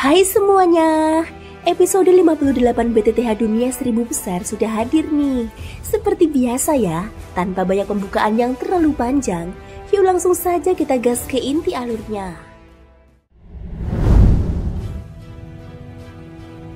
Hai semuanya, episode 58 BTTH Dunia 1000 Besar sudah hadir nih. Seperti biasa ya, tanpa banyak pembukaan yang terlalu panjang, yuk langsung saja kita gas ke inti alurnya.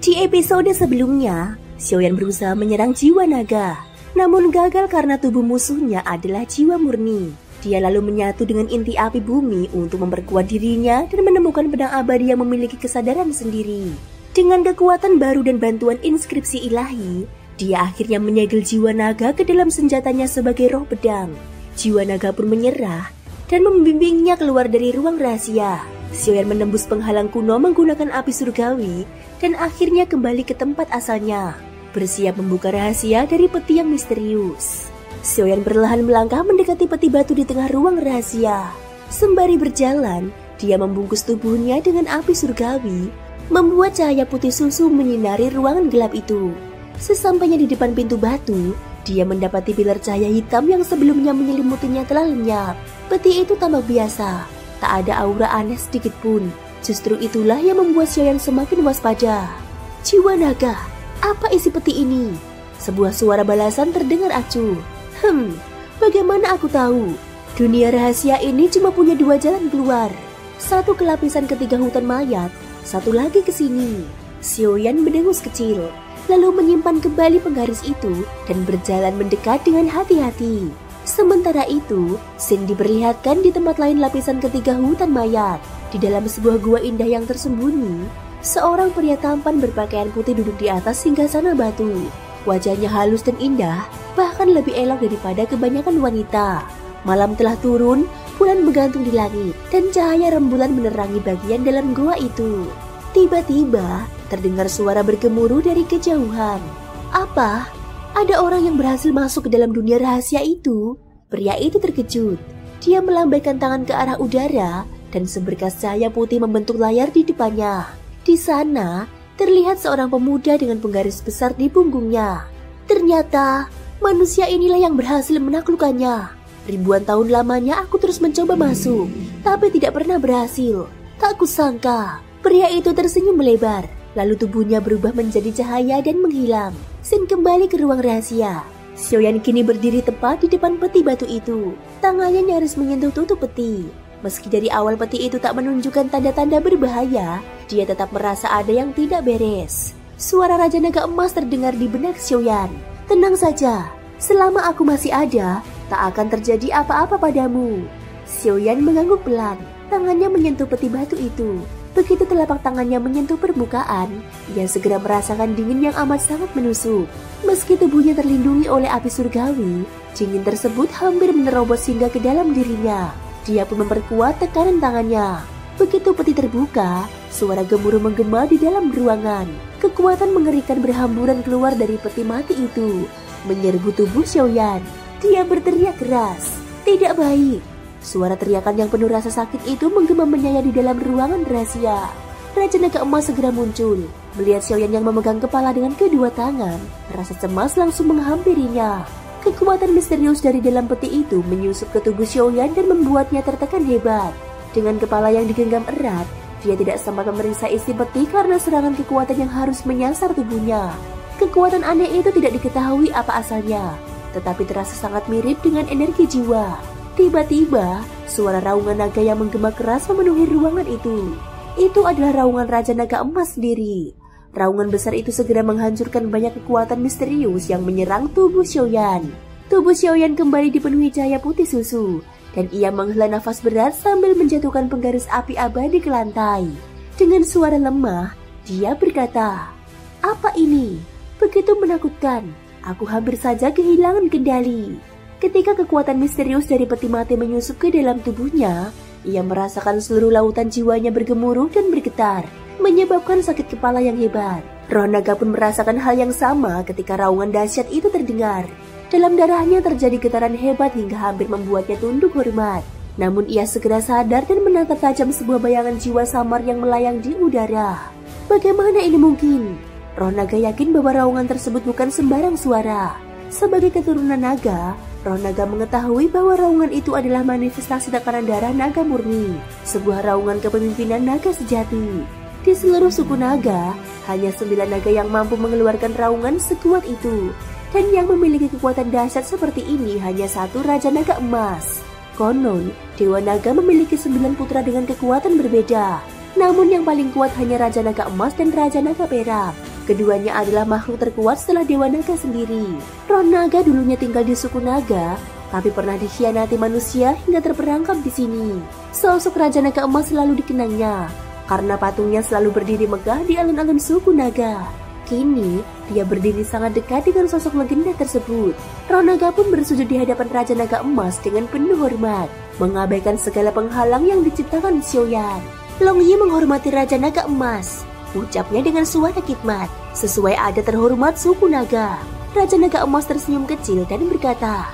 Di episode sebelumnya, Xiaoyan berusaha menyerang jiwa naga, namun gagal karena tubuh musuhnya adalah jiwa murni. Dia lalu menyatu dengan inti api bumi untuk memperkuat dirinya dan menemukan pedang abadi yang memiliki kesadaran sendiri. Dengan kekuatan baru dan bantuan inskripsi ilahi, dia akhirnya menyegel jiwa naga ke dalam senjatanya sebagai roh pedang. Jiwa naga pun menyerah dan membimbingnya keluar dari ruang rahasia. Xiaoyan menembus penghalang kuno menggunakan api surgawi dan akhirnya kembali ke tempat asalnya, bersiap membuka rahasia dari peti yang misterius. Xiaoyan perlahan melangkah mendekati peti batu di tengah ruang rahasia. Sembari berjalan, dia membungkus tubuhnya dengan api surgawi, membuat cahaya putih susu menyinari ruangan gelap itu. Sesampainya di depan pintu batu, dia mendapati pilar cahaya hitam yang sebelumnya menyelimutinya telah lenyap. Peti itu tampak biasa, tak ada aura aneh sedikit pun. Justru itulah yang membuat Xiaoyan semakin waspada. Jiwa naga, apa isi peti ini? Sebuah suara balasan terdengar acuh. Bagaimana aku tahu? Dunia rahasia ini cuma punya dua jalan keluar. Satu ke lapisan ketiga hutan mayat, satu lagi ke sini. Xiaoyan mendengus kecil, lalu menyimpan kembali penggaris itu dan berjalan mendekat dengan hati-hati. Sementara itu, Xin diperlihatkan di tempat lain lapisan ketiga hutan mayat. Di dalam sebuah gua indah yang tersembunyi, seorang pria tampan berpakaian putih duduk di atas singgasana batu. Wajahnya halus dan indah, bahkan lebih elok daripada kebanyakan wanita. Malam telah turun, bulan menggantung di langit, dan cahaya rembulan menerangi bagian dalam gua itu. Tiba-tiba, terdengar suara bergemuruh dari kejauhan. Apa? Ada orang yang berhasil masuk ke dalam dunia rahasia itu? Pria itu terkejut. Dia melambaikan tangan ke arah udara, dan seberkas cahaya putih membentuk layar di depannya. Di sana, terlihat seorang pemuda dengan penggaris besar di punggungnya. Ternyata, manusia inilah yang berhasil menaklukkannya. Ribuan tahun lamanya aku terus mencoba masuk, tapi tidak pernah berhasil. Tak kusangka, pria itu tersenyum melebar, lalu tubuhnya berubah menjadi cahaya dan menghilang. Xin kembali ke ruang rahasia. Xiaoyan kini berdiri tepat di depan peti batu itu. Tangannya nyaris menyentuh tutup peti. Meski dari awal peti itu tak menunjukkan tanda-tanda berbahaya, dia tetap merasa ada yang tidak beres. Suara Raja Naga Emas terdengar di benak Xiaoyan. Tenang saja, selama aku masih ada, tak akan terjadi apa-apa padamu. Xiaoyan mengangguk pelan, tangannya menyentuh peti batu itu. Begitu telapak tangannya menyentuh permukaan, ia segera merasakan dingin yang amat sangat menusuk. Meski tubuhnya terlindungi oleh api surgawi, dingin tersebut hampir menerobos hingga ke dalam dirinya. Dia pun memperkuat tekanan tangannya. Begitu peti terbuka, suara gemuruh menggema di dalam ruangan. Kekuatan mengerikan berhamburan keluar dari peti mati itu, menyerbu tubuh Xiaoyan. Dia berteriak keras. Tidak baik. Suara teriakan yang penuh rasa sakit itu menggema menyaya di dalam ruangan rahasia. Raja Naga Emas segera muncul. Melihat Xiaoyan yang memegang kepala dengan kedua tangan, rasa cemas langsung menghampirinya. Kekuatan misterius dari dalam peti itu menyusup ke tubuh Xiaoyan dan membuatnya tertekan hebat. Dengan kepala yang digenggam erat, dia tidak sempat memeriksa isi peti karena serangan kekuatan yang harus menyasar tubuhnya. Kekuatan aneh itu tidak diketahui apa asalnya, tetapi terasa sangat mirip dengan energi jiwa. Tiba-tiba, suara raungan naga yang menggema keras memenuhi ruangan itu. Itu adalah raungan Raja Naga Emas sendiri. Raungan besar itu segera menghancurkan banyak kekuatan misterius yang menyerang tubuh Xiaoyan. Tubuh Xiaoyan kembali dipenuhi cahaya putih susu, dan ia menghela nafas berat sambil menjatuhkan penggaris api abadi ke lantai. Dengan suara lemah, dia berkata, "Apa ini? Begitu menakutkan. Aku hampir saja kehilangan kendali." Ketika kekuatan misterius dari peti mati menyusup ke dalam tubuhnya, ia merasakan seluruh lautan jiwanya bergemuruh dan bergetar, menyebabkan sakit kepala yang hebat. Roh naga pun merasakan hal yang sama ketika raungan dahsyat itu terdengar. Dalam darahnya terjadi getaran hebat hingga hampir membuatnya tunduk hormat. Namun ia segera sadar dan menatap tajam sebuah bayangan jiwa samar yang melayang di udara. Bagaimana ini mungkin? Roh naga yakin bahwa raungan tersebut bukan sembarang suara. Sebagai keturunan naga, roh naga mengetahui bahwa raungan itu adalah manifestasi tekanan darah naga murni, sebuah raungan kepemimpinan naga sejati. Di seluruh suku naga, hanya 9 naga yang mampu mengeluarkan raungan sekuat itu. Dan yang memiliki kekuatan dahsyat seperti ini hanya satu Raja Naga Emas. Konon, Dewa Naga memiliki 9 putra dengan kekuatan berbeda. Namun yang paling kuat hanya Raja Naga Emas dan Raja Naga Perak. Keduanya adalah makhluk terkuat setelah Dewa Naga sendiri. Roh naga dulunya tinggal di suku naga, tapi pernah dikhianati manusia hingga terperangkap di sini. Sosok Raja Naga Emas selalu dikenangnya, karena patungnya selalu berdiri megah di alun-alun suku naga. Kini, dia berdiri sangat dekat dengan sosok legenda tersebut. Roh naga pun bersujud di hadapan Raja Naga Emas dengan penuh hormat, mengabaikan segala penghalang yang diciptakan Xiaoyan. Long Yi menghormati Raja Naga Emas. Ucapnya dengan suara khidmat, sesuai adat terhormat suku naga. Raja Naga Emas tersenyum kecil dan berkata,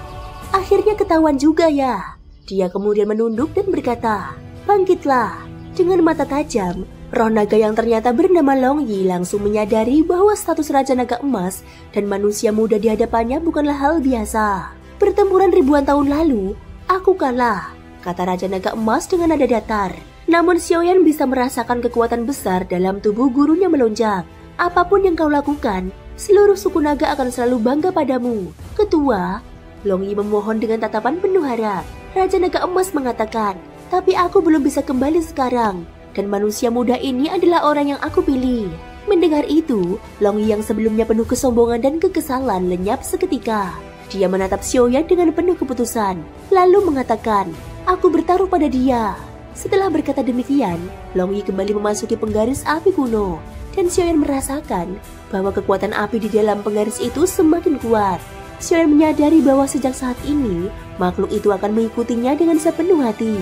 "Akhirnya ketahuan juga ya." Dia kemudian menunduk dan berkata, "Bangkitlah." Dengan mata tajam, roh naga yang ternyata bernama Long Yi langsung menyadari bahwa status Raja Naga Emas dan manusia muda di hadapannya bukanlah hal biasa. "Pertempuran ribuan tahun lalu, aku kalah," kata Raja Naga Emas dengan nada datar. Namun Xiaoyan bisa merasakan kekuatan besar dalam tubuh gurunya melonjak. "Apapun yang kau lakukan, seluruh suku naga akan selalu bangga padamu, Ketua." Long Yi memohon dengan tatapan penuh harap. Raja Naga Emas mengatakan, "Tapi aku belum bisa kembali sekarang, dan manusia muda ini adalah orang yang aku pilih." Mendengar itu, Long Yi yang sebelumnya penuh kesombongan dan kekesalan lenyap seketika. Dia menatap Xiaoyan dengan penuh keputusan, lalu mengatakan, "Aku bertaruh pada dia." Setelah berkata demikian, Long Yi kembali memasuki penggaris api kuno, dan Xiaoyan merasakan bahwa kekuatan api di dalam penggaris itu semakin kuat. Xiaoyan menyadari bahwa sejak saat ini, makhluk itu akan mengikutinya dengan sepenuh hati.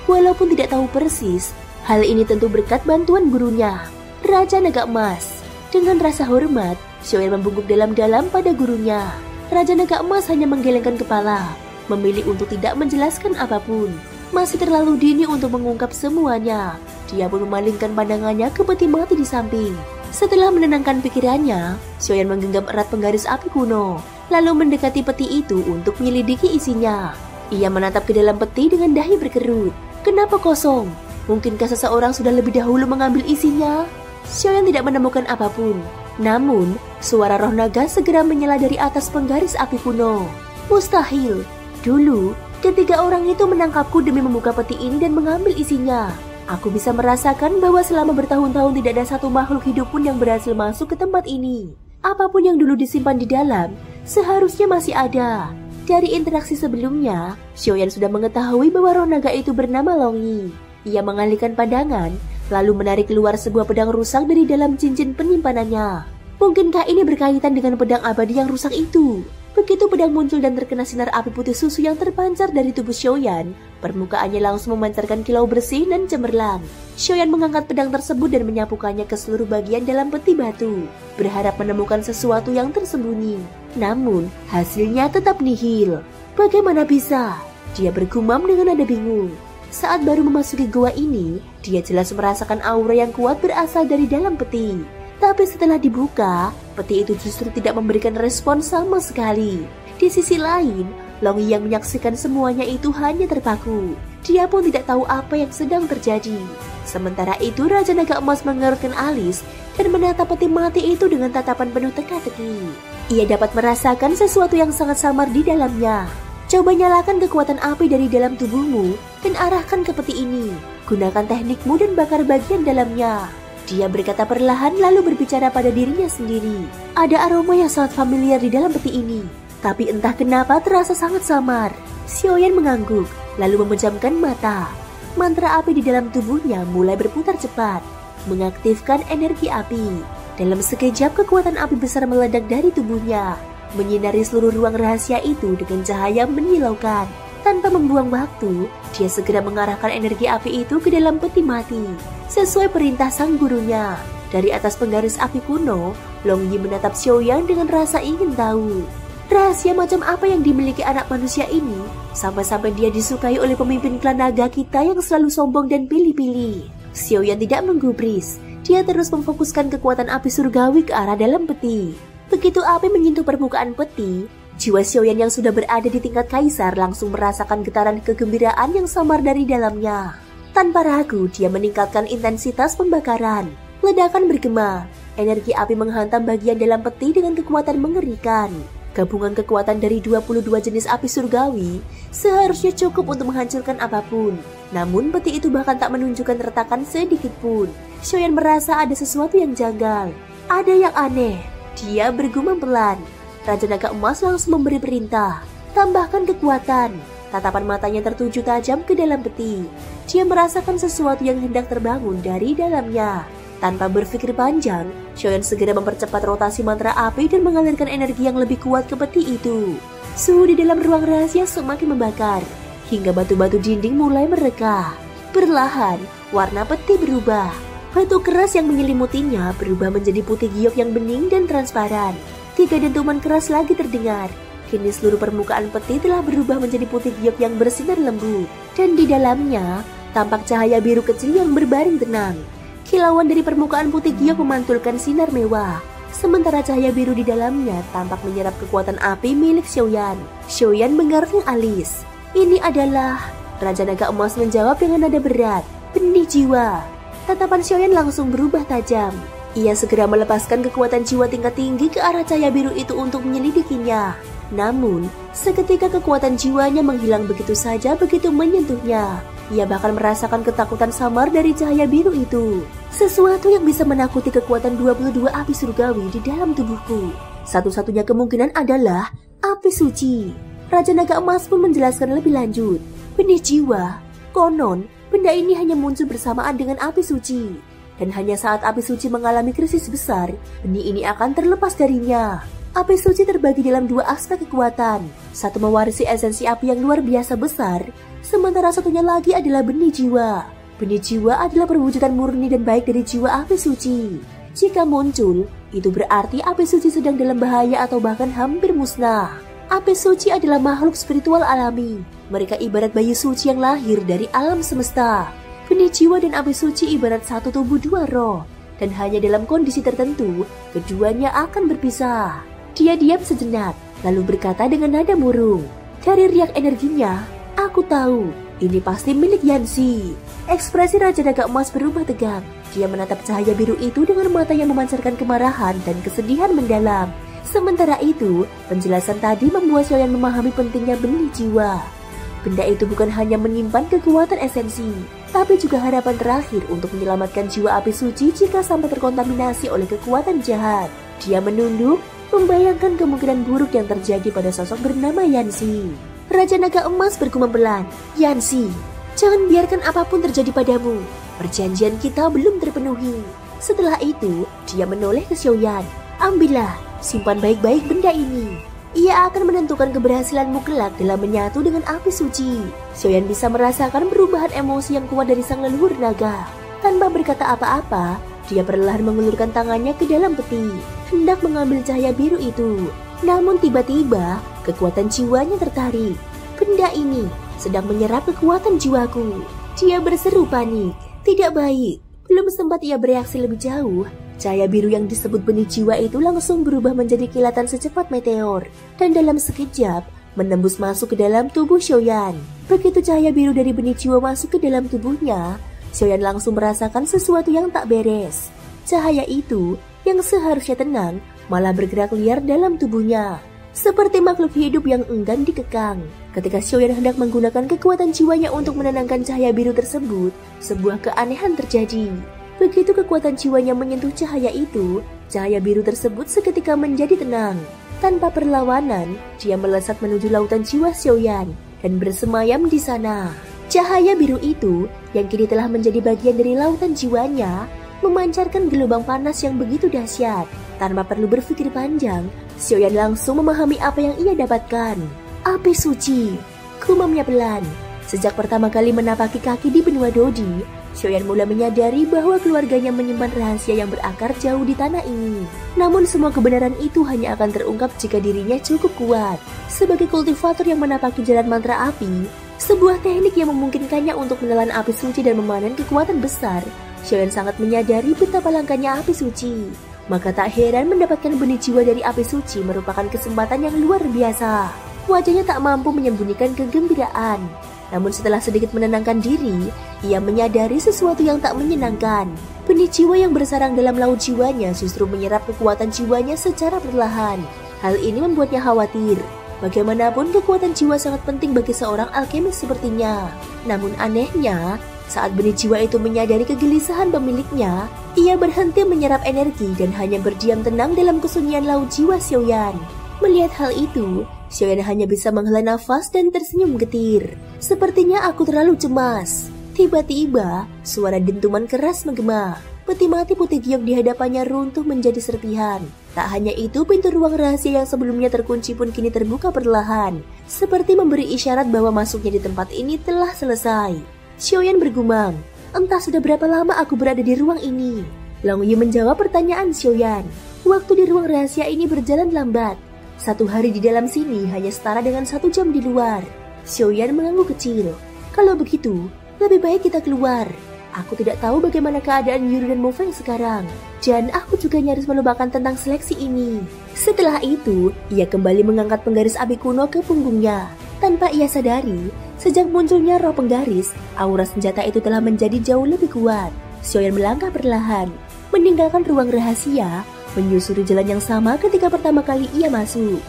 Walaupun tidak tahu persis, hal ini tentu berkat bantuan gurunya, Raja Naga Emas. Dengan rasa hormat, Xiaoyan membungkuk dalam-dalam pada gurunya. Raja Naga Emas hanya menggelengkan kepala, memilih untuk tidak menjelaskan apapun. Masih terlalu dini untuk mengungkap semuanya. Dia pun memalingkan pandangannya ke peti mati di samping. Setelah menenangkan pikirannya, Xiaoyan menggenggam erat penggaris api kuno, lalu mendekati peti itu untuk menyelidiki isinya. Ia menatap ke dalam peti dengan dahi berkerut. "Kenapa kosong? Mungkinkah seseorang sudah lebih dahulu mengambil isinya?" Xiaoyan tidak menemukan apapun. Namun, suara roh naga segera menyala dari atas penggaris api kuno. "Mustahil. Dulu, ketiga orang itu menangkapku demi membuka peti ini dan mengambil isinya. Aku bisa merasakan bahwa selama bertahun-tahun tidak ada satu makhluk hidup pun yang berhasil masuk ke tempat ini. Apapun yang dulu disimpan di dalam, seharusnya masih ada." Dari interaksi sebelumnya, Xiaoyan sudah mengetahui bahwa roh naga itu bernama Long Yi. Ia mengalihkan pandangan, lalu menarik keluar sebuah pedang rusak dari dalam cincin penyimpanannya. Mungkinkah ini berkaitan dengan pedang abadi yang rusak itu? Begitu pedang muncul dan terkena sinar api putih susu yang terpancar dari tubuh Xiaoyan, permukaannya langsung memancarkan kilau bersih dan cemerlang. Xiaoyan mengangkat pedang tersebut dan menyapukannya ke seluruh bagian dalam peti batu, berharap menemukan sesuatu yang tersembunyi. Namun, hasilnya tetap nihil. "Bagaimana bisa?" Dia bergumam dengan nada bingung. Saat baru memasuki gua ini, dia jelas merasakan aura yang kuat berasal dari dalam peti. Tapi setelah dibuka, peti itu justru tidak memberikan respon sama sekali. Di sisi lain, Long Yi yang menyaksikan semuanya itu hanya terpaku. Dia pun tidak tahu apa yang sedang terjadi. Sementara itu, Raja Naga Emas mengerutkan alis dan menatap peti mati itu dengan tatapan penuh teka-teki. Ia dapat merasakan sesuatu yang sangat samar di dalamnya. "Coba nyalakan kekuatan api dari dalam tubuhmu dan arahkan ke peti ini. Gunakan teknikmu dan bakar bagian dalamnya." Dia berkata perlahan lalu berbicara pada dirinya sendiri. Ada aroma yang sangat familiar di dalam peti ini, tapi entah kenapa terasa sangat samar. Xiaoyan mengangguk, lalu memejamkan mata. Mantra api di dalam tubuhnya mulai berputar cepat, mengaktifkan energi api. Dalam sekejap kekuatan api besar meledak dari tubuhnya, menyinari seluruh ruang rahasia itu dengan cahaya menyilaukan. Tanpa membuang waktu, dia segera mengarahkan energi api itu ke dalam peti mati. Sesuai perintah sang gurunya, dari atas penggaris api kuno, Long Yi menatap Xiaoyan dengan rasa ingin tahu. Rahasia macam apa yang dimiliki anak manusia ini, sampai-sampai dia disukai oleh pemimpin klan naga kita yang selalu sombong dan pilih-pilih. Xiaoyan tidak menggubris, dia terus memfokuskan kekuatan api surgawi ke arah dalam peti. Begitu api menyentuh permukaan peti, jiwa Xiaoyan yang sudah berada di tingkat kaisar langsung merasakan getaran kegembiraan yang samar dari dalamnya. Tanpa ragu, dia meningkatkan intensitas pembakaran. Ledakan bergema. Energi api menghantam bagian dalam peti dengan kekuatan mengerikan. Gabungan kekuatan dari 22 jenis api surgawi seharusnya cukup untuk menghancurkan apapun. Namun peti itu bahkan tak menunjukkan retakan sedikit pun. Xiaoyan merasa ada sesuatu yang janggal. Ada yang aneh. Dia bergumam pelan. Raja Naga Emas langsung memberi perintah. Tambahkan kekuatan. Tatapan matanya tertuju tajam ke dalam peti. Dia merasakan sesuatu yang hendak terbangun dari dalamnya. Tanpa berpikir panjang, Xiaoyan segera mempercepat rotasi mantra api dan mengalirkan energi yang lebih kuat ke peti itu. Suhu di dalam ruang rahasia semakin membakar, hingga batu-batu dinding mulai mereka. Perlahan, warna peti berubah. Batu keras yang menyelimutinya berubah menjadi putih giok yang bening dan transparan. 3 dentuman keras lagi terdengar. Kini seluruh permukaan peti telah berubah menjadi putih giok yang bersinar lembut. Dan di dalamnya, tampak cahaya biru kecil yang berbaring tenang. Kilauan dari permukaan putih giok memantulkan sinar mewah. Sementara cahaya biru di dalamnya tampak menyerap kekuatan api milik Xiaoyan. Xiaoyan menggaruk alis. Ini adalah... Raja Naga Emas menjawab dengan nada berat. Benih jiwa. Tatapan Xiaoyan langsung berubah tajam. Ia segera melepaskan kekuatan jiwa tingkat tinggi ke arah cahaya biru itu untuk menyelidikinya. Namun, seketika kekuatan jiwanya menghilang begitu saja begitu menyentuhnya. Ia bahkan merasakan ketakutan samar dari cahaya biru itu. Sesuatu yang bisa menakuti kekuatan 22 api surgawi di dalam tubuhku. Satu-satunya kemungkinan adalah api suci. Raja Naga Emas pun menjelaskan lebih lanjut. Benih jiwa. Konon, benda ini hanya muncul bersamaan dengan api suci. Dan hanya saat api suci mengalami krisis besar, benih ini akan terlepas darinya. Api suci terbagi dalam 2 aspek kekuatan. Satu mewarisi esensi api yang luar biasa besar, sementara satunya lagi adalah benih jiwa. Benih jiwa adalah perwujudan murni dan baik dari jiwa api suci. Jika muncul, itu berarti api suci sedang dalam bahaya atau bahkan hampir musnah. Api suci adalah makhluk spiritual alami. Mereka ibarat bayi suci yang lahir dari alam semesta. Benih jiwa dan api suci ibarat satu tubuh 2 roh. Dan hanya dalam kondisi tertentu, keduanya akan berpisah. Dia diam sejenak, lalu berkata dengan nada murung. Dari riak energinya, aku tahu, ini pasti milik Yanxi. Ekspresi Raja Naga Emas berubah tegang. Dia menatap cahaya biru itu dengan mata yang memancarkan kemarahan dan kesedihan mendalam. Sementara itu, penjelasan tadi membuat Xiaoyan memahami pentingnya benih jiwa. Benda itu bukan hanya menyimpan kekuatan esensi, tapi juga harapan terakhir untuk menyelamatkan jiwa api suci jika sampai terkontaminasi oleh kekuatan jahat. Dia menunduk, membayangkan kemungkinan buruk yang terjadi pada sosok bernama Yanxi. Raja Naga Emas bergumam pelan, Yanxi, jangan biarkan apapun terjadi padamu. Perjanjian kita belum terpenuhi. Setelah itu, dia menoleh ke Xiaoyan. Ambillah, simpan baik-baik benda ini. Ia akan menentukan keberhasilanmu kelak dalam menyatu dengan api suci. Xiaoyan bisa merasakan perubahan emosi yang kuat dari sang leluhur naga. Tanpa berkata apa-apa, dia perlahan mengulurkan tangannya ke dalam peti, hendak mengambil cahaya biru itu. Namun tiba-tiba, kekuatan jiwanya tertarik. Benda ini sedang menyerap kekuatan jiwaku. Dia berseru panik. Tidak baik. Belum sempat ia bereaksi lebih jauh, cahaya biru yang disebut benih jiwa itu langsung berubah menjadi kilatan secepat meteor. Dan dalam sekejap, menembus masuk ke dalam tubuh Xiaoyan. Begitu cahaya biru dari benih jiwa masuk ke dalam tubuhnya, Xiaoyan langsung merasakan sesuatu yang tak beres. Cahaya itu, yang seharusnya tenang, malah bergerak liar dalam tubuhnya. Seperti makhluk hidup yang enggan dikekang. Ketika Xiaoyan hendak menggunakan kekuatan jiwanya untuk menenangkan cahaya biru tersebut, sebuah keanehan terjadi. Begitu kekuatan jiwanya menyentuh cahaya itu, cahaya biru tersebut seketika menjadi tenang. Tanpa perlawanan, dia melesat menuju lautan jiwa Xiaoyan dan bersemayam di sana. Cahaya biru itu, yang kini telah menjadi bagian dari lautan jiwanya, memancarkan gelombang panas yang begitu dahsyat. Tanpa perlu berpikir panjang, Xiaoyan langsung memahami apa yang ia dapatkan. Api suci, gumamnya pelan. Sejak pertama kali menapaki kaki di benua Dodi, Xiaoyan mulai menyadari bahwa keluarganya menyimpan rahasia yang berakar jauh di tanah ini. Namun semua kebenaran itu hanya akan terungkap jika dirinya cukup kuat. Sebagai kultivator yang menapaki jalan mantra api, sebuah teknik yang memungkinkannya untuk menelan api suci dan memanen kekuatan besar, Xiaoyan sangat menyadari betapa langkanya api suci. Maka tak heran mendapatkan benih jiwa dari api suci merupakan kesempatan yang luar biasa. Wajahnya tak mampu menyembunyikan kegembiraan. Namun setelah sedikit menenangkan diri, ia menyadari sesuatu yang tak menyenangkan. Benih jiwa yang bersarang dalam laut jiwanya justru menyerap kekuatan jiwanya secara perlahan. Hal ini membuatnya khawatir. Bagaimanapun kekuatan jiwa sangat penting bagi seorang alkemis sepertinya. Namun anehnya, saat benih jiwa itu menyadari kegelisahan pemiliknya, ia berhenti menyerap energi dan hanya berdiam tenang dalam kesunyian laut jiwa Xiaoyan. Melihat hal itu, Xiaoyan hanya bisa menghela nafas dan tersenyum getir. Sepertinya aku terlalu cemas. Tiba-tiba, suara dentuman keras menggema. Peti mati putih giok di hadapannya runtuh menjadi serpihan. Tak hanya itu, pintu ruang rahasia yang sebelumnya terkunci pun kini terbuka perlahan, seperti memberi isyarat bahwa masuknya di tempat ini telah selesai. Xiaoyan bergumam, entah sudah berapa lama aku berada di ruang ini. Long Yu menjawab pertanyaan Xiaoyan. Waktu di ruang rahasia ini berjalan lambat. 1 hari di dalam sini hanya setara dengan 1 jam di luar. Xiaoyan mengangguk kecil. Kalau begitu, lebih baik kita keluar. Aku tidak tahu bagaimana keadaan Yuru dan Mo Feng sekarang. Dan aku juga nyaris melupakan tentang seleksi ini. Setelah itu, ia kembali mengangkat penggaris api kuno ke punggungnya. Tanpa ia sadari, sejak munculnya roh penggaris, aura senjata itu telah menjadi jauh lebih kuat. Xiaoyan melangkah perlahan, meninggalkan ruang rahasia, menyusuri jalan yang sama ketika pertama kali ia masuk.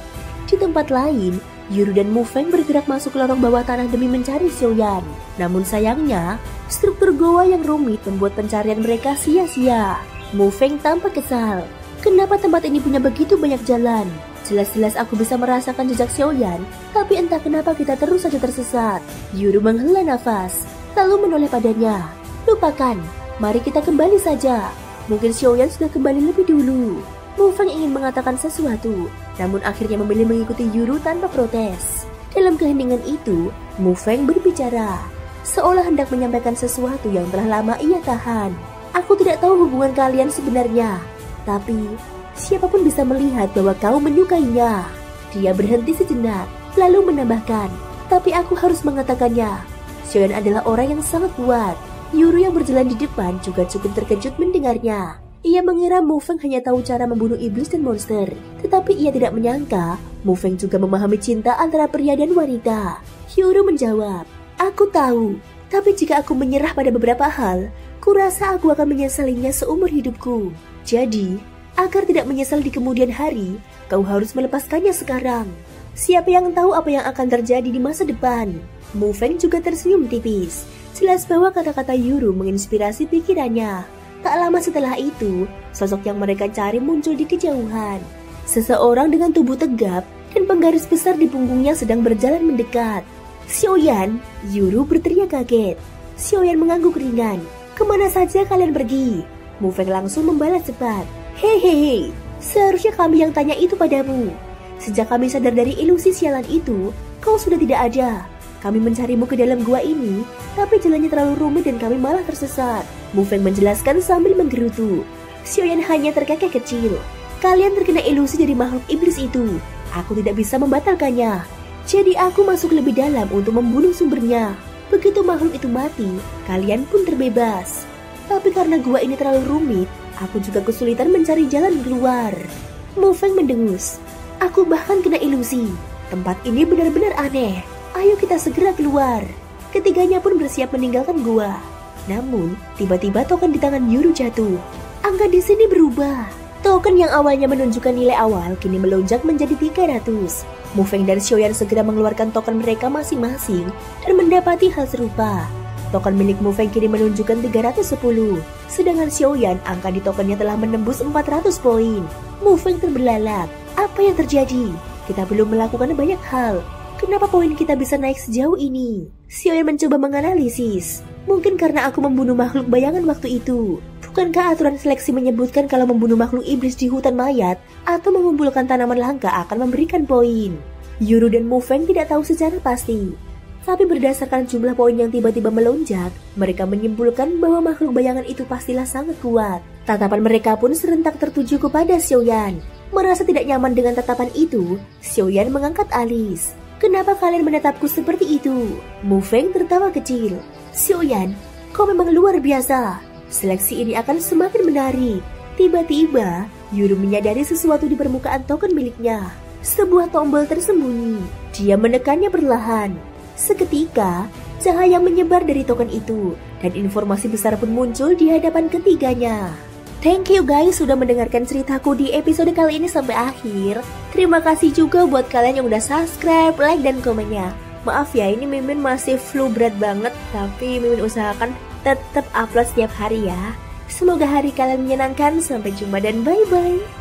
Di tempat lain, Yuru dan Mo Feng bergerak masuk ke lorong bawah tanah demi mencari Xiaoyan. Namun sayangnya, struktur goa yang rumit membuat pencarian mereka sia-sia. Mo Feng tampak kesal. Kenapa tempat ini punya begitu banyak jalan? Jelas-jelas aku bisa merasakan jejak Xiaoyan, tapi entah kenapa kita terus saja tersesat. Yuru menghela nafas, lalu menoleh padanya. Lupakan, mari kita kembali saja. Mungkin Xiaoyan sudah kembali lebih dulu. Mo Feng ingin mengatakan sesuatu, namun akhirnya memilih mengikuti Yuru tanpa protes. Dalam keheningan itu, Mo Feng berbicara, seolah hendak menyampaikan sesuatu yang telah lama ia tahan. Aku tidak tahu hubungan kalian sebenarnya, tapi siapapun bisa melihat bahwa kau menyukainya. Dia berhenti sejenak, lalu menambahkan, tapi aku harus mengatakannya. Xiaoyan adalah orang yang sangat kuat. Yuru yang berjalan di depan juga cukup terkejut mendengarnya. Ia mengira Mo Feng hanya tahu cara membunuh iblis dan monster, tetapi ia tidak menyangka Mo Feng juga memahami cinta antara pria dan wanita. Yuru menjawab, aku tahu, tapi jika aku menyerah pada beberapa hal, kurasa aku akan menyesalinya seumur hidupku. Jadi, agar tidak menyesal di kemudian hari, kau harus melepaskannya sekarang. Siapa yang tahu apa yang akan terjadi di masa depan? Mo Feng juga tersenyum tipis. Jelas bahwa kata-kata Yuru menginspirasi pikirannya. Tak lama setelah itu, sosok yang mereka cari muncul di kejauhan. Seseorang dengan tubuh tegap dan penggaris besar di punggungnya sedang berjalan mendekat. Xiaoyan, Yuru berteriak kaget. Xiaoyan mengangguk ringan. Kemana saja kalian pergi? Mo Feng langsung membalas cepat. Hehehe, seharusnya kami yang tanya itu padamu. Sejak kami sadar dari ilusi sialan itu, kau sudah tidak ada. Kami mencarimu ke dalam gua ini, tapi jalannya terlalu rumit dan kami malah tersesat. Mo Feng menjelaskan sambil menggerutu. Xiaoyan hanya terkekeh kecil. Kalian terkena ilusi dari makhluk iblis itu. Aku tidak bisa membatalkannya. Jadi aku masuk lebih dalam untuk membunuh sumbernya. Begitu makhluk itu mati, kalian pun terbebas. Tapi karena gua ini terlalu rumit, aku juga kesulitan mencari jalan keluar. Mo Feng mendengus. Aku bahkan kena ilusi. Tempat ini benar-benar aneh. Ayo kita segera keluar. Ketiganya pun bersiap meninggalkan gua. Namun, tiba-tiba token di tangan Yuru jatuh. Angka di sini berubah. Token yang awalnya menunjukkan nilai awal kini melonjak menjadi 300. Mo Feng dan Xiaoyan segera mengeluarkan token mereka masing-masing dan mendapati hal serupa. Token milik Mo Feng kini menunjukkan 310. Sedangkan Xiaoyan angka di tokennya telah menembus 400 poin. Mo Feng terbelalak. Apa yang terjadi? Kita belum melakukan banyak hal. Kenapa poin kita bisa naik sejauh ini? Xiaoyan mencoba menganalisis. Mungkin karena aku membunuh makhluk bayangan waktu itu. Bukankah aturan seleksi menyebutkan kalau membunuh makhluk iblis di hutan mayat atau mengumpulkan tanaman langka akan memberikan poin? Yuru dan Mo Feng tidak tahu secara pasti. Tapi berdasarkan jumlah poin yang tiba-tiba melonjak, mereka menyimpulkan bahwa makhluk bayangan itu pastilah sangat kuat. Tatapan mereka pun serentak tertuju kepada Xiaoyan. Merasa tidak nyaman dengan tatapan itu, Xiaoyan mengangkat alis. Kenapa kalian menatapku seperti itu? Mo Feng tertawa kecil. Xiaoyan, kau memang luar biasa. Seleksi ini akan semakin menarik. Tiba-tiba, Yuru menyadari sesuatu di permukaan token miliknya. Sebuah tombol tersembunyi. Dia menekannya perlahan. Seketika, cahaya menyebar dari token itu. dan informasi besar pun muncul di hadapan ketiganya. Thank you guys sudah mendengarkan ceritaku di episode kali ini sampai akhir. Terima kasih juga buat kalian yang udah subscribe, like, dan komennya. Maaf ya, ini Mimin masih flu berat banget, tapi Mimin usahakan tetap upload setiap hari ya. Semoga hari kalian menyenangkan, sampai jumpa dan bye-bye.